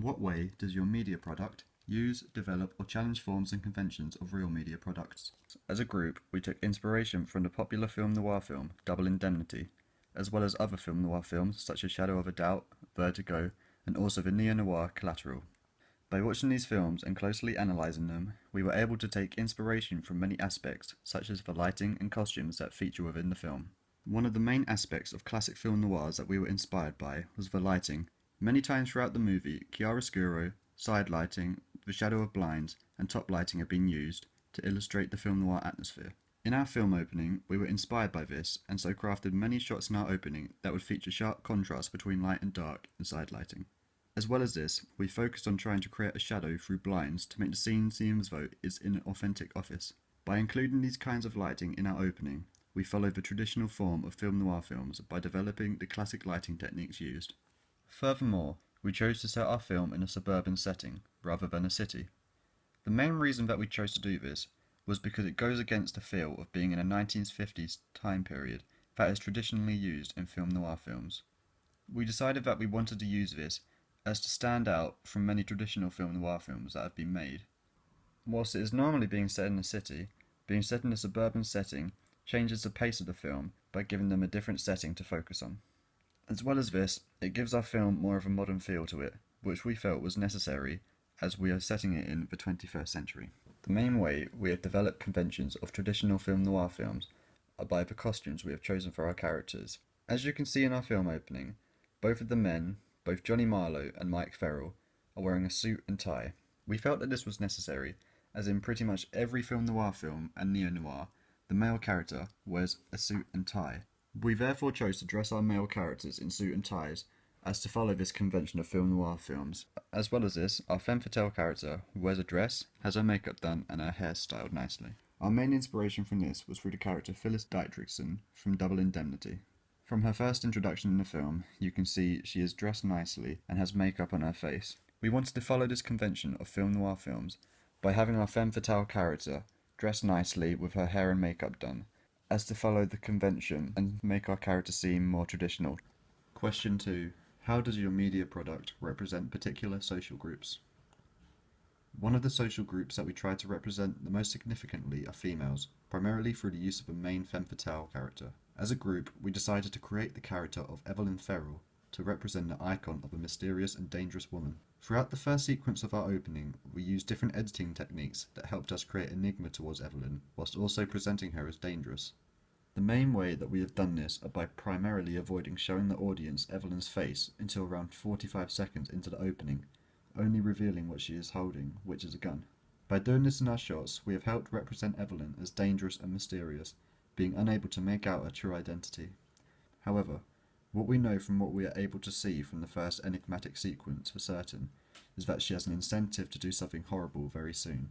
In what way does your media product use, develop, or challenge forms and conventions of real media products? As a group, we took inspiration from the popular film noir film Double Indemnity, as well as other film noir films such as Shadow of a Doubt, Vertigo, and also the neo-noir Collateral. By watching these films and closely analysing them, we were able to take inspiration from many aspects, such as the lighting and costumes that feature within the film. One of the main aspects of classic film noirs that we were inspired by was the lighting. Many times throughout the movie, chiaroscuro, side lighting, the shadow of blinds, and top lighting have been used to illustrate the film noir atmosphere. In our film opening, we were inspired by this, and so crafted many shots in our opening that would feature sharp contrast between light and dark and side lighting. As well as this, we focused on trying to create a shadow through blinds to make the scene seem as though it's in an authentic office. By including these kinds of lighting in our opening, we followed the traditional form of film noir films by developing the classic lighting techniques used. Furthermore, we chose to set our film in a suburban setting, rather than a city. The main reason that we chose to do this was because it goes against the feel of being in a 1950s time period that is traditionally used in film noir films. We decided that we wanted to use this as to stand out from many traditional film noir films that have been made. Whilst it is normally being set in a city, being set in a suburban setting changes the pace of the film by giving them a different setting to focus on. As well as this, it gives our film more of a modern feel to it, which we felt was necessary as we are setting it in the 21st century. The main way we have developed conventions of traditional film noir films are by the costumes we have chosen for our characters. As you can see in our film opening, both of the men, both Johnny Marlowe and Mike Ferrell, are wearing a suit and tie. We felt that this was necessary, as in pretty much every film noir film and neo-noir, the male character wears a suit and tie. We therefore chose to dress our male characters in suit and ties, as to follow this convention of film noir films. As well as this, our femme fatale character wears a dress, has her makeup done, and her hair styled nicely. Our main inspiration from this was through the character Phyllis Dietrichson from Double Indemnity. From her first introduction in the film, you can see she is dressed nicely and has makeup on her face. We wanted to follow this convention of film noir films by having our femme fatale character dressed nicely with her hair and makeup done, as to follow the convention and make our character seem more traditional. Question 2. How does your media product represent particular social groups? One of the social groups that we try to represent the most significantly are females, primarily through the use of a main femme fatale character. As a group, we decided to create the character of Evelyn Ferrell to represent the icon of a mysterious and dangerous woman. Throughout the first sequence of our opening, we used different editing techniques that helped us create enigma towards Evelyn, whilst also presenting her as dangerous. The main way that we have done this are by primarily avoiding showing the audience Evelyn's face until around 45 seconds into the opening, only revealing what she is holding, which is a gun. By doing this in our shots, we have helped represent Evelyn as dangerous and mysterious, being unable to make out her true identity. However, what we know from what we are able to see from the first enigmatic sequence for certain is that she has an incentive to do something horrible very soon.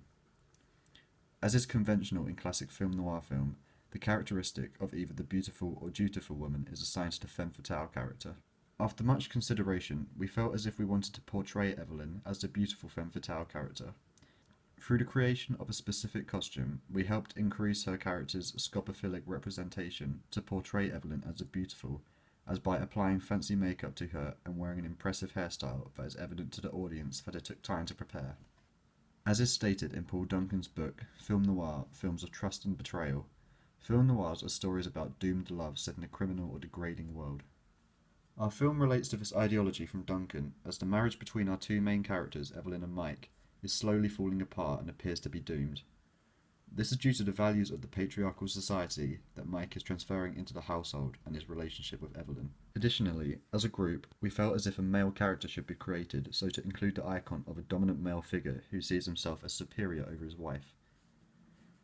As is conventional in classic film noir film, the characteristic of either the beautiful or dutiful woman is assigned to the femme fatale character. After much consideration, we felt as if we wanted to portray Evelyn as the beautiful femme fatale character. Through the creation of a specific costume, we helped increase her character's scopophilic representation to portray Evelyn as a beautiful, as by applying fancy makeup to her and wearing an impressive hairstyle that is evident to the audience that it took time to prepare. As is stated in Paul Duncan's book, Film Noir, Films of Trust and Betrayal, film noirs are stories about doomed love set in a criminal or degrading world. Our film relates to this ideology from Duncan, as the marriage between our two main characters, Evelyn and Mike, is slowly falling apart and appears to be doomed. This is due to the values of the patriarchal society that Mike is transferring into the household and his relationship with Evelyn. Additionally, as a group, we felt as if a male character should be created so to include the icon of a dominant male figure who sees himself as superior over his wife.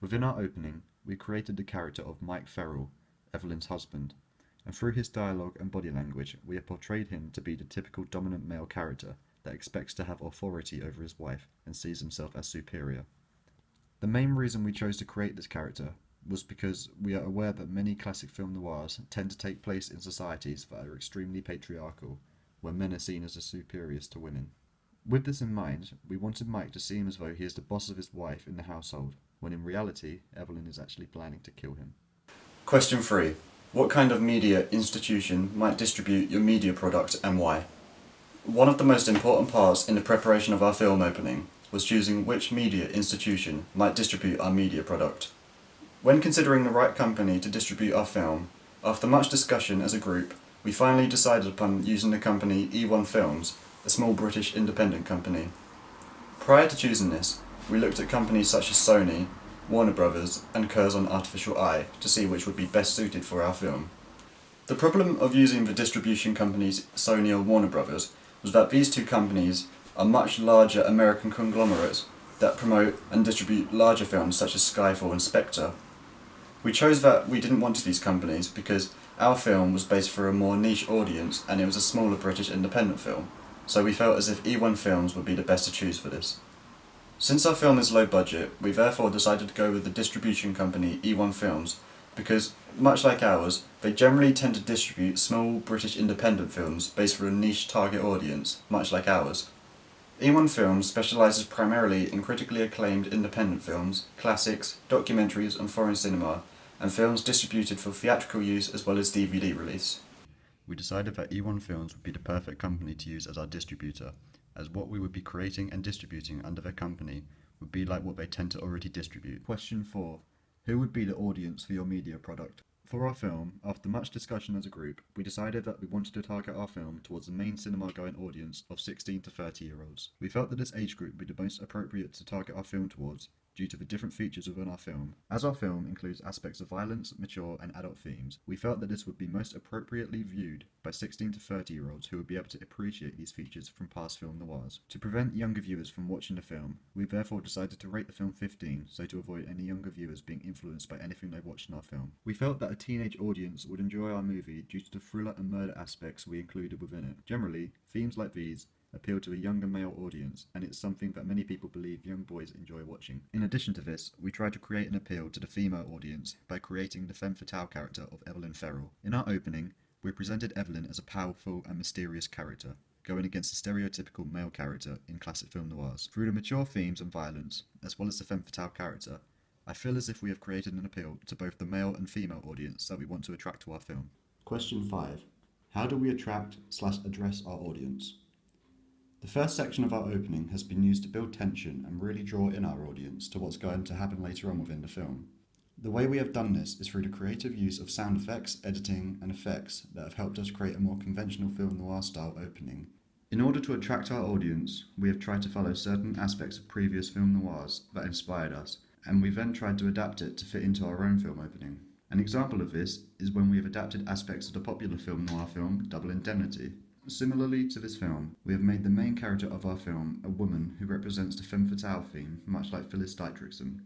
Within our opening, we created the character of Mike Ferrell, Evelyn's husband, and through his dialogue and body language, we have portrayed him to be the typical dominant male character that expects to have authority over his wife and sees himself as superior. The main reason we chose to create this character was because we are aware that many classic film noirs tend to take place in societies that are extremely patriarchal, where men are seen as the superiors to women. With this in mind, we wanted Mike to seem as though he is the boss of his wife in the household, when in reality, Evelyn is actually planning to kill him. Question 3. What kind of media institution might distribute your media product and why? One of the most important parts in the preparation of our film opening was choosing which media institution might distribute our media product. When considering the right company to distribute our film, after much discussion as a group, we finally decided upon using the company E1 Films, a small British independent company. Prior to choosing this, we looked at companies such as Sony, Warner Brothers, and Curzon Artificial Eye to see which would be best suited for our film. The problem of using the distribution companies Sony or Warner Brothers was that these two companies are much larger American conglomerates that promote and distribute larger films such as Skyfall and Spectre. We chose that we didn't want these companies because our film was based for a more niche audience and it was a smaller British independent film, so we felt as if E1 Films would be the best to choose for this. Since our film is low budget, we therefore decided to go with the distribution company E1 Films because, much like ours, they generally tend to distribute small British independent films based for a niche target audience, much like ours. E1 Films specialises primarily in critically acclaimed independent films, classics, documentaries and foreign cinema, and films distributed for theatrical use as well as DVD release. We decided that E1 Films would be the perfect company to use as our distributor, as what we would be creating and distributing under their company would be like what they tend to already distribute. Question 4. Who would be the audience for your media product? For our film, after much discussion as a group, we decided that we wanted to target our film towards the main cinema-going audience of 16 to 30-year-olds. We felt that this age group would be the most appropriate to target our film towards, due to the different features within our film. As our film includes aspects of violence, mature and adult themes, we felt that this would be most appropriately viewed by 16 to 30-year-olds who would be able to appreciate these features from past film noirs. To prevent younger viewers from watching the film, we therefore decided to rate the film 15, so to avoid any younger viewers being influenced by anything they watched in our film. We felt that a teenage audience would enjoy our movie due to the thriller and murder aspects we included within it. Generally, themes like these appeal to a younger male audience, and it's something that many people believe young boys enjoy watching. In addition to this, we tried to create an appeal to the female audience by creating the femme fatale character of Evelyn Ferrell. In our opening, we presented Evelyn as a powerful and mysterious character, going against the stereotypical male character in classic film noirs. Through the mature themes and violence, as well as the femme fatale character, I feel as if we have created an appeal to both the male and female audience that we want to attract to our film. Question 5. How do we attract/address our audience? The first section of our opening has been used to build tension and really draw in our audience to what's going to happen later on within the film. The way we have done this is through the creative use of sound effects, editing and effects that have helped us create a more conventional film noir style opening. In order to attract our audience, we have tried to follow certain aspects of previous film noirs that inspired us, and we then tried to adapt it to fit into our own film opening. An example of this is when we have adapted aspects of the popular film noir film Double Indemnity. Similarly to this film, we have made the main character of our film a woman who represents the femme fatale theme, much like Phyllis Dietrichson.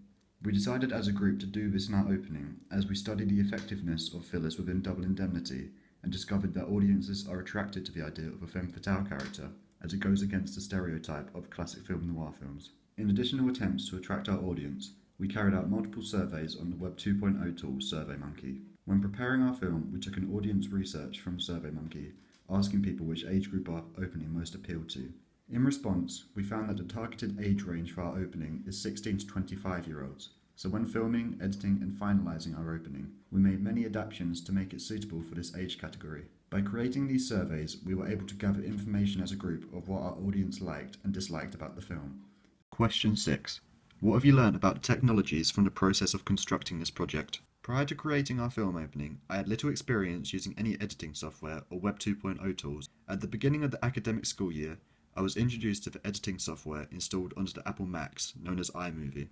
We decided as a group to do this in our opening, as we studied the effectiveness of Phyllis within Double Indemnity, and discovered that audiences are attracted to the idea of a femme fatale character, as it goes against the stereotype of classic film noir films. In additional attempts to attract our audience, we carried out multiple surveys on the Web 2.0 tool SurveyMonkey. When preparing our film, we took an audience research from SurveyMonkey, asking people which age group our opening most appealed to. In response, we found that the targeted age range for our opening is 16 to 25-year-olds, so when filming, editing and finalising our opening, we made many adaptations to make it suitable for this age category. By creating these surveys, we were able to gather information as a group of what our audience liked and disliked about the film. Question 6. What have you learned about the technologies from the process of constructing this project? Prior to creating our film opening, I had little experience using any editing software or Web 2.0 tools. At the beginning of the academic school year, I was introduced to the editing software installed onto the Apple Macs, known as iMovie.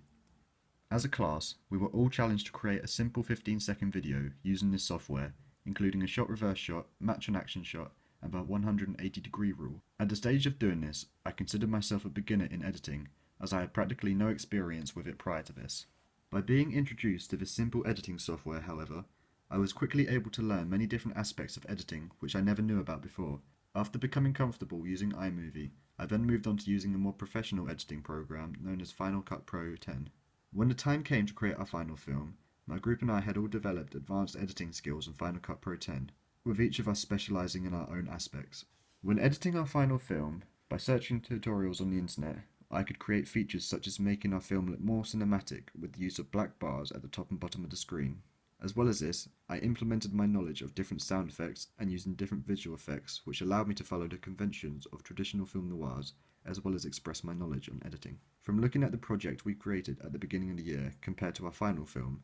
As a class, we were all challenged to create a simple 15-second video using this software, including a shot reverse shot, match and action shot, and the 180-degree rule. At the stage of doing this, I considered myself a beginner in editing, as I had practically no experience with it prior to this. By being introduced to this simple editing software, however, I was quickly able to learn many different aspects of editing which I never knew about before. After becoming comfortable using iMovie, I then moved on to using a more professional editing program known as Final Cut Pro 10. When the time came to create our final film, my group and I had all developed advanced editing skills in Final Cut Pro 10, with each of us specialising in our own aspects. When editing our final film, by searching tutorials on the internet, I could create features such as making our film look more cinematic with the use of black bars at the top and bottom of the screen. As well as this, I implemented my knowledge of different sound effects and using different visual effects, which allowed me to follow the conventions of traditional film noirs, as well as express my knowledge on editing. From looking at the project we created at the beginning of the year compared to our final film,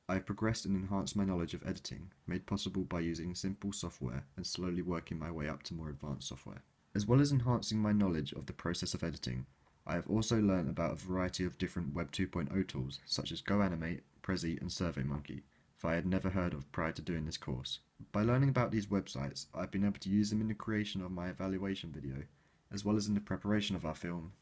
I have progressed and enhanced my knowledge of editing, made possible by using simple software and slowly working my way up to more advanced software. As well as enhancing my knowledge of the process of editing, I have also learned about a variety of different Web 2.0 tools such as GoAnimate, Prezi and SurveyMonkey, that I had never heard of prior to doing this course. By learning about these websites, I've been able to use them in the creation of my evaluation video, as well as in the preparation of our film,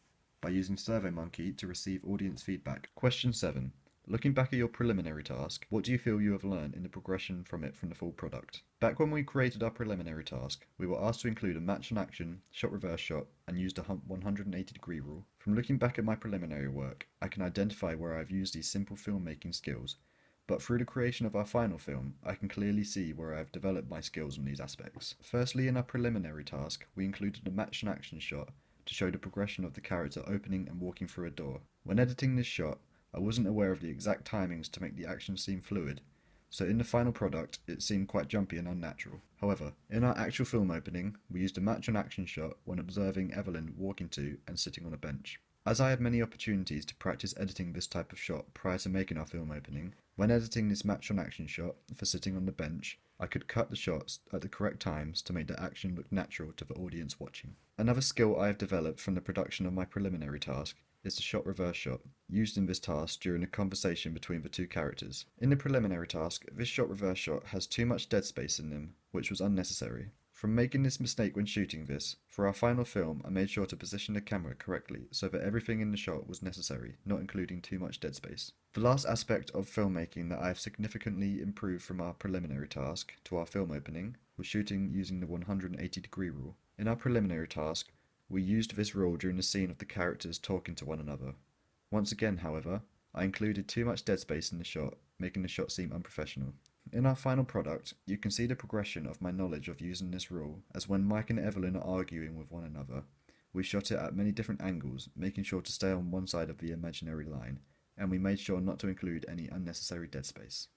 by using SurveyMonkey to receive audience feedback. Question 7. Looking back at your preliminary task, what do you feel you have learned in the progression from it from the full product? Back when we created our preliminary task, we were asked to include a match and action, shot reverse shot, and used a 180-degree rule. From looking back at my preliminary work, I can identify where I've used these simple filmmaking skills, but through the creation of our final film, I can clearly see where I have developed my skills on these aspects. Firstly, in our preliminary task, we included a match and action shot to show the progression of the character opening and walking through a door. When editing this shot, I wasn't aware of the exact timings to make the action seem fluid, so in the final product it seemed quite jumpy and unnatural. However, in our actual film opening, we used a match and action shot when observing Evelyn walking to and sitting on a bench. As I had many opportunities to practice editing this type of shot prior to making our film opening, when editing this match and action shot for sitting on the bench, I could cut the shots at the correct times to make the action look natural to the audience watching. Another skill I have developed from the production of my preliminary task is the shot reverse shot, used in this task during a conversation between the two characters. In the preliminary task, this shot reverse shot has too much dead space in them, which was unnecessary. From making this mistake when shooting this, for our final film I made sure to position the camera correctly so that everything in the shot was necessary, not including too much dead space. The last aspect of filmmaking that I have significantly improved from our preliminary task to our film opening was shooting using the 180-degree rule. In our preliminary task, we used this rule during the scene of the characters talking to one another. Once again, however, I included too much dead space in the shot, making the shot seem unprofessional. In our final product, you can see the progression of my knowledge of using this rule, as when Mike and Evelyn are arguing with one another, we shot it at many different angles, making sure to stay on one side of the imaginary line, and we made sure not to include any unnecessary dead space.